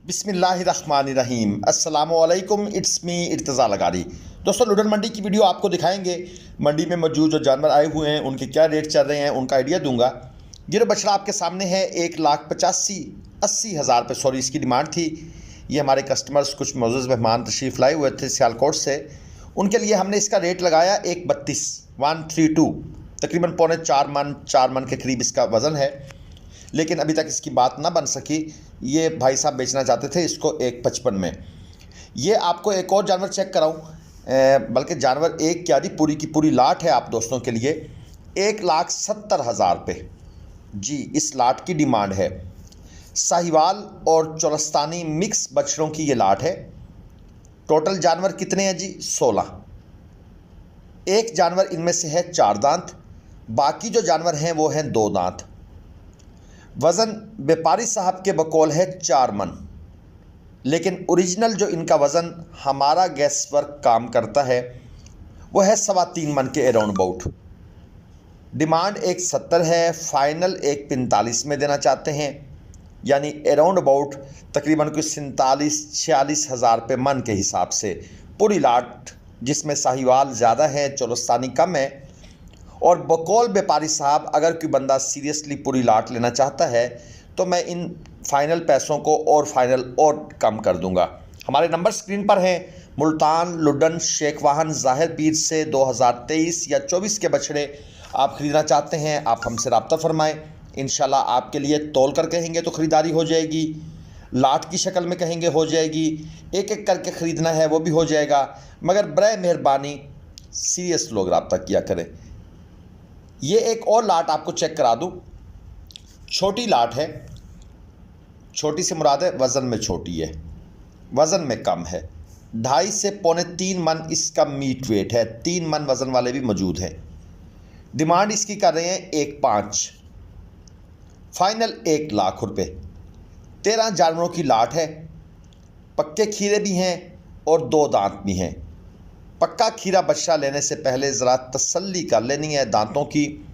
बिस्मिल्लाहिर्रहमानिर्रहीम अस्सलामुअलैकुम। It's me Irtaza Lagari. दोस्तों, लुडन मंडी की वीडियो आपको दिखाएंगे। मंडी में मौजूद जो जानवर आए हुए हैं उनके क्या रेट चल रहे हैं उनका आइडिया दूंगा। ये जो बछड़ा आपके सामने है 1,85,80,000 रुपये, सॉरी इसकी डिमांड थी। ये हमारे कस्टमर्स कुछ मौजूद मेहमान तशरीफ़ लाए हुए थे सियालकोट से, उनके लिए हमने इसका रेट लगाया 132 तकरीबन पौने 4 मन के करीब इसका वज़न है। लेकिन अभी तक इसकी बात ना बन सकी। ये भाई साहब बेचना चाहते थे इसको 155 में। ये आपको एक और जानवर चेक कराऊं, बल्कि जानवर एक क्या जी, पूरी की पूरी लाट है आप दोस्तों के लिए। 1,70,000 रुपये जी इस लाट की डिमांड है। साहिवाल और चोलस्तानी मिक्स बछड़ों की ये लाट है। टोटल जानवर कितने हैं जी? 16। एक जानवर इनमें से है 4 दांत, बाकी जो जानवर हैं वो हैं 2 दांत। वज़न व्यापारी साहब के बकौल है 4 मन, लेकिन ओरिजिनल जो इनका वज़न हमारा गैस वर्क काम करता है वो है 3.25 मन के अराउंड अबाउट। डिमांड 170 है, फाइनल 145 में देना चाहते हैं, यानी अराउंड अबाउट तकरीबन कोई 47-46 हज़ार रुपये मन के हिसाब से पूरी लाट, जिसमें साहिवाल ज़्यादा है, चोलस्तानी कम है। और बकौल व्यापारी साहब, अगर कोई बंदा सीरियसली पूरी लाट लेना चाहता है तो मैं इन फाइनल पैसों को और फाइनल और कम कर दूंगा। हमारे नंबर स्क्रीन पर हैं। मुल्तान, लुडन, शेख वाहन, ज़ाहिर पीर से 2023 या 24 के बछड़े आप ख़रीदना चाहते हैं, आप हमसे रब्ता फरमाएं। इंशाल्लाह आपके लिए तोल कर कहेंगे तो ख़रीदारी हो जाएगी, लाट की शक्ल में कहेंगे हो जाएगी, एक एक करके ख़रीदना है वो भी हो जाएगा। मगर बराए मेहरबानी सीरियस लोग रब्ता किया करें। ये एक और लाट आपको चेक करा दूं। छोटी लाट है, छोटी से मुराद है वज़न में छोटी है, वज़न में कम है। 2.5 से पौने 3 मन इसका मीट वेट है। 3 मन वज़न वाले भी मौजूद हैं। डिमांड इसकी कर रहे हैं 1.5, फाइनल 1 लाख रुपये। 13 जानवरों की लाट है। पक्के खीरे भी हैं और 2 दांत भी हैं। पक्का खीरा बच्चा लेने से पहले ज़रा तसल्ली कर लेनी है दांतों की।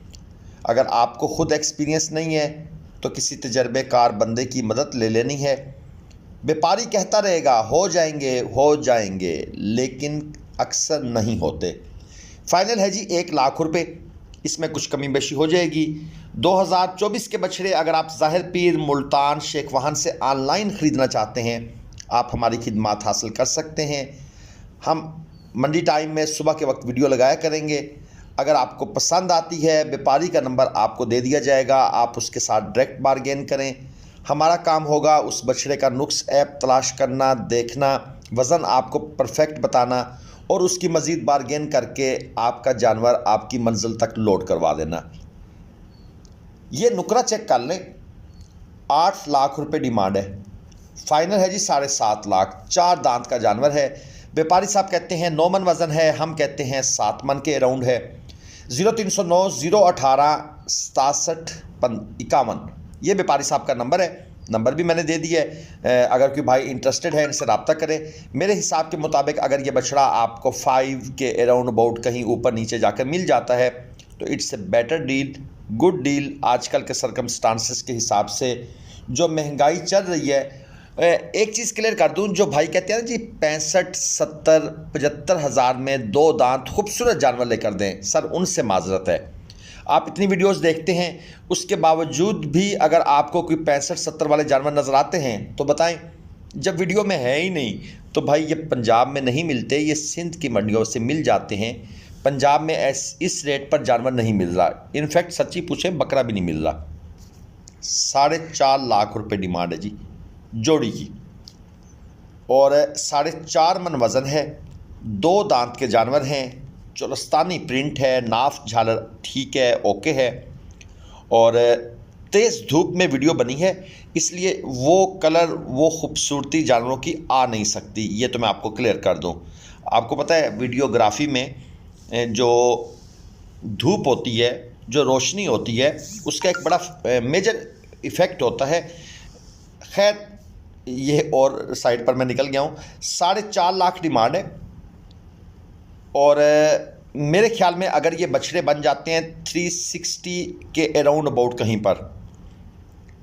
अगर आपको ख़ुद एक्सपीरियंस नहीं है तो किसी तजर्बेकार बंदे की मदद ले लेनी है। व्यापारी कहता रहेगा हो जाएंगे, लेकिन अक्सर नहीं होते। फाइनल है जी 1 लाख रुपये, इसमें कुछ कमी बेशी हो जाएगी। 2024 के बछड़े अगर आप ज़ाहिर पीर, मुल्तान, शेख वाहन से ऑनलाइन ख़रीदना चाहते हैं, आप हमारी खिदमत हासिल कर सकते हैं। हम मंडी टाइम में सुबह के वक्त वीडियो लगाया करेंगे। अगर आपको पसंद आती है, व्यापारी का नंबर आपको दे दिया जाएगा, आप उसके साथ डायरेक्ट बारगेन करें। हमारा काम होगा उस बछड़े का नुक्स ऐप तलाश करना, देखना, वज़न आपको परफेक्ट बताना और उसकी मज़ीद बारगेन करके आपका जानवर आपकी मंजिल तक लोड करवा देना। ये नुकरा चेक कर लें। 8 लाख रुपये डिमांड है। फाइनल है जी 7.5 लाख। 4 दांत का जानवर है। व्यापारी साहब कहते हैं 9 मन वज़न है, हम कहते हैं 7 मन के अराउंड है। 0309 018 6751 ये व्यापारी साहब का नंबर है। नंबर भी मैंने दे दिया है। अगर कोई भाई इंटरेस्टेड है इनसे रब्ता करें। मेरे हिसाब के मुताबिक अगर ये बछड़ा आपको 5 के अराउंड अबाउट कहीं ऊपर नीचे जाकर मिल जाता है तो it's a better deal, good deal. आजकल के सर्कमस्टांसेस के हिसाब से जो महंगाई चल रही है, एक चीज़ क्लियर कर दूं, जो भाई कहते हैं ना जी 65, 70, 75 हज़ार में 2 दांत खूबसूरत जानवर लेकर दें, सर उनसे माजरत है। आप इतनी वीडियोस देखते हैं, उसके बावजूद भी अगर आपको कोई 65-70 वाले जानवर नज़र आते हैं तो बताएं। जब वीडियो में है ही नहीं तो भाई ये पंजाब में नहीं मिलते, ये सिंध की मंडियों से मिल जाते हैं। पंजाब में इस रेट पर जानवर नहीं मिल रहा। इनफैक्ट सच्ची पूछें बकरा भी नहीं मिल रहा। 4.5 लाख रुपये डिमांड है जी जोड़ी की, और 4.5 मन वज़न है। 2 दांत के जानवर हैं। चोलस्तानी प्रिंट है, नाफ झालर ठीक है, ओके है। और तेज़ धूप में वीडियो बनी है, इसलिए वो कलर, वो खूबसूरती जानवरों की आ नहीं सकती। ये तो मैं आपको क्लियर कर दूं। आपको पता है वीडियोग्राफी में जो धूप होती है, जो रोशनी होती है, उसका एक बड़ा मेजर इफ़ेक्ट होता है। खैर ये और साइड पर मैं निकल गया हूँ। 4.5 लाख डिमांड है। और मेरे ख्याल में अगर ये बछड़े बन जाते हैं 360 के अराउंड अबाउट, कहीं पर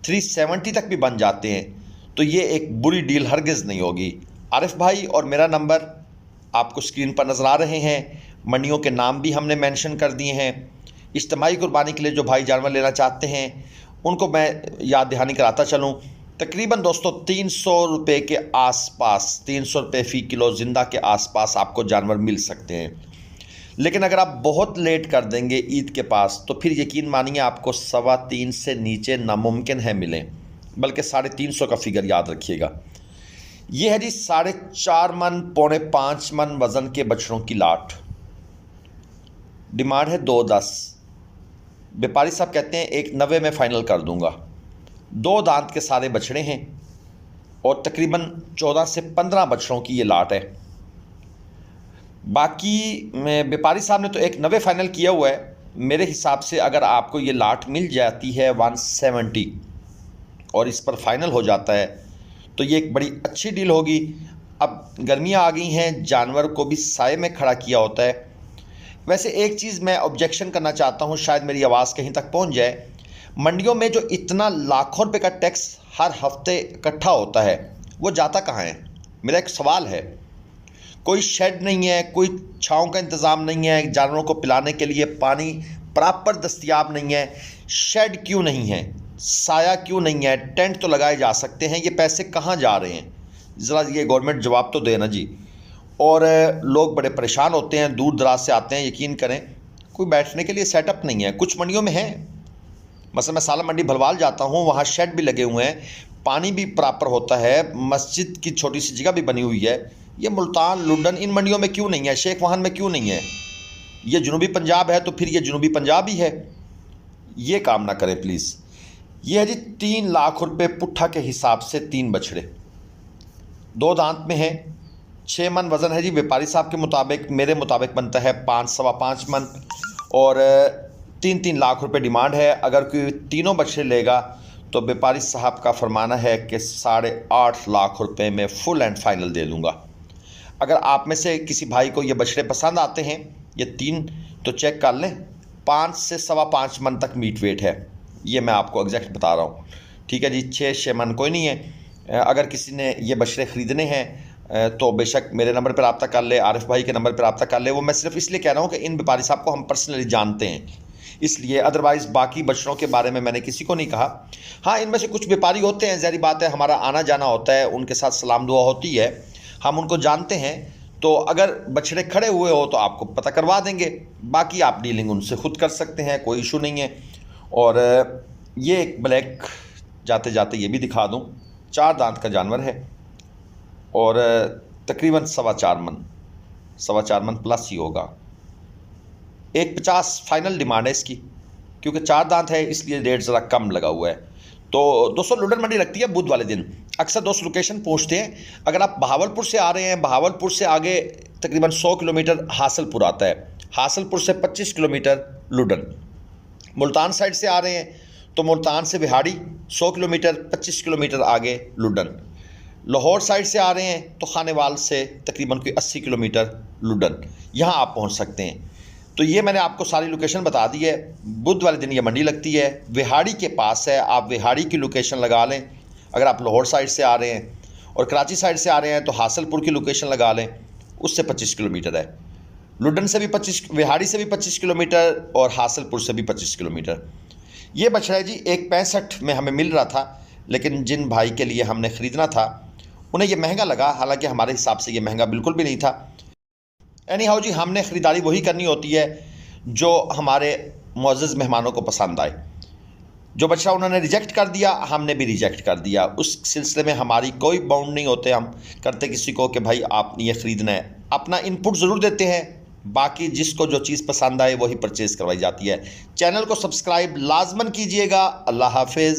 370 तक भी बन जाते हैं तो ये एक बुरी डील हरगिज़ नहीं होगी। आरिफ भाई और मेरा नंबर आपको स्क्रीन पर नज़र आ रहे हैं। मंडियों के नाम भी हमने मेंशन कर दिए हैं। इज्तिमाई कुर्बानी के लिए जो भाई जानवर लेना चाहते हैं उनको मैं याद दहानी कराता चलूँ, तकरीबन दोस्तों 300 रुपये के आसपास, 300 रुपये फ़ी किलो ज़िंदा के आसपास आपको जानवर मिल सकते हैं। लेकिन अगर आप बहुत लेट कर देंगे ईद के पास तो फिर यकीन मानिए आपको 3.25 से नीचे नामुमकिन है मिलें, बल्कि 350 का फिगर याद रखिएगा। ये है जी 4.5 मन, 4.5 मन वज़न के बछड़ों की लाट। डिमांड है 2.10। व्यापारी साहब कहते हैं 1.90 में फ़ाइनल कर दूंगा। 2 दांत के सारे बछड़े हैं और तकरीबन 14 से 15 बछड़ों की ये लाट है। बाकी व्यापारी साहब ने तो 1.90 फ़ाइनल किया हुआ है। मेरे हिसाब से अगर आपको ये लाट मिल जाती है 170 और इस पर फाइनल हो जाता है तो ये एक बड़ी अच्छी डील होगी। अब गर्मियाँ आ गई हैं, जानवर को भी साए में खड़ा किया होता है। वैसे एक चीज़ मैं ऑब्जेक्शन करना चाहता हूँ, शायद मेरी आवाज़ कहीं तक पहुँच जाए। मंडियों में जो इतना लाखों रुपए का टैक्स हर हफ्ते इकट्ठा होता है वो जाता कहाँ है? मेरा एक सवाल है। कोई शेड नहीं है, कोई छाँव का इंतज़ाम नहीं है, जानवरों को पिलाने के लिए पानी प्रॉपर दस्तयाब नहीं है, शेड क्यों नहीं है, साया क्यों नहीं है, टेंट तो लगाए जा सकते हैं, ये पैसे कहाँ जा रहे हैं? ज़रा ये गवर्नमेंट जवाब तो दे ना जी। और लोग बड़े परेशान होते हैं, दूर दराज से आते हैं, यकीन करें कोई बैठने के लिए सेटअप नहीं है। कुछ मंडियों में है, मसलन मैं साला मंडी भलवाल जाता हूँ, वहाँ शेड भी लगे हुए हैं, पानी भी प्रॉपर होता है, मस्जिद की छोटी सी जगह भी बनी हुई है। ये मुल्तान, लुडन, इन मंडियों में क्यों नहीं है? शेख वाहन में क्यों नहीं है? ये जनूबी पंजाब है तो फिर ये जनूबी पंजाब ही है। ये काम ना करें प्लीज़। ये है जी 3 लाख रुपए पुट्ठा के हिसाब से 3 बछड़े, 2 दांत में है, 6 मन वज़न है जी। व्यापारी साहब के मुताबिक, मेरे मुताबिक बनता है 5 सवा 5 मन और 3-3 लाख रुपए डिमांड है। अगर कोई तीनों बछड़े लेगा तो व्यापारी साहब का फरमाना है कि 8.5 लाख रुपए में फुल एंड फाइनल दे दूँगा। अगर आप में से किसी भाई को ये बछड़े पसंद आते हैं, ये 3, तो चेक कर लें, 5 से सवा 5 मन तक मीट वेट है। ये मैं आपको एग्जैक्ट बता रहा हूँ, ठीक है जी। 6 मन कोई नहीं है। अगर किसी ने ये बछड़े ख़रीदने हैं तो बेशक मेरे नंबर पर रब्ता कर ले, आरिफ भाई के नंबर पर रब्ता कर ले। वो मैं सिर्फ इसलिए कह रहा हूँ कि इन व्यापारी साहब को हम पर्सनली जानते हैं, इसलिए। अदरवाइज़ बाकी बछड़ों के बारे में मैंने किसी को नहीं कहा। हाँ, इनमें से कुछ व्यापारी होते हैं, ज़ाहिर बात है, हमारा आना जाना होता है, उनके साथ सलाम दुआ होती है, हम उनको जानते हैं। तो अगर बछड़े खड़े हुए हो तो आपको पता करवा देंगे, बाकी आप डीलिंग उनसे खुद कर सकते हैं, कोई इशू नहीं है। और ये एक ब्लैक, जाते जाते ये भी दिखा दूं, 4 दांत का जानवर है और तकरीबन 4.25 मन प्लस ही होगा। 1.50 फाइनल डिमांड है इसकी, क्योंकि 4 दांत है इसलिए रेट ज़रा कम लगा हुआ है। तो दोस्तों लुडन मंडी लगती है बुध वाले दिन। अक्सर दोस्त लोकेशन पूछते हैं। अगर आप बहावलपुर से आ रहे हैं, बहावलपुर से आगे तकरीबन 100 किलोमीटर हासलपुर आता है, हासलपुर से 25 किलोमीटर लुडन। मुल्तान साइड से आ रहे हैं तो मुल्तान से बिहाड़ी 100 किलोमीटर, 25 किलोमीटर आगे लुडन। लाहौर साइड से आ रहे हैं तो खानेवाल से तकरीबन कोई 80 किलोमीटर लुडन, यहाँ आप पहुँच सकते हैं। तो ये मैंने आपको सारी लोकेशन बता दी है। बुध वाले दिन ये मंडी लगती है, विहाड़ी के पास है, आप विहाड़ी की लोकेशन लगा लें। अगर आप लाहौर साइड से आ रहे हैं और कराची साइड से आ रहे हैं तो हासलपुर की लोकेशन लगा लें, उससे 25 किलोमीटर है। लुडन से भी 25, विहाड़ी से भी 25 किलोमीटर और हासलपुर से भी 25 किलोमीटर। ये बछड़ा है जी 1.65 में हमें मिल रहा था, लेकिन जिन भाई के लिए हमने ख़रीदना था उन्हें ये महंगा लगा, हालांकि हमारे हिसाब से ये महंगा बिल्कुल भी नहीं था। एनी हाउ जी, हमने ख़रीदारी वही करनी होती है जो हमारे मुअज़्ज़ज़ मेहमानों को पसंद आए। जो बछड़ा उन्होंने रिजेक्ट कर दिया, हमने भी रिजेक्ट कर दिया। उस सिलसिले में हमारी कोई बाउंड नहीं होते हम करते किसी को कि भाई आपने ये ख़रीदना है। अपना इनपुट ज़रूर देते हैं, बाकी जिसको जो चीज़ पसंद आए वही परचेज़ करवाई जाती है। चैनल को सब्सक्राइब लाजमन कीजिएगा। अल्लाह हाफिज़।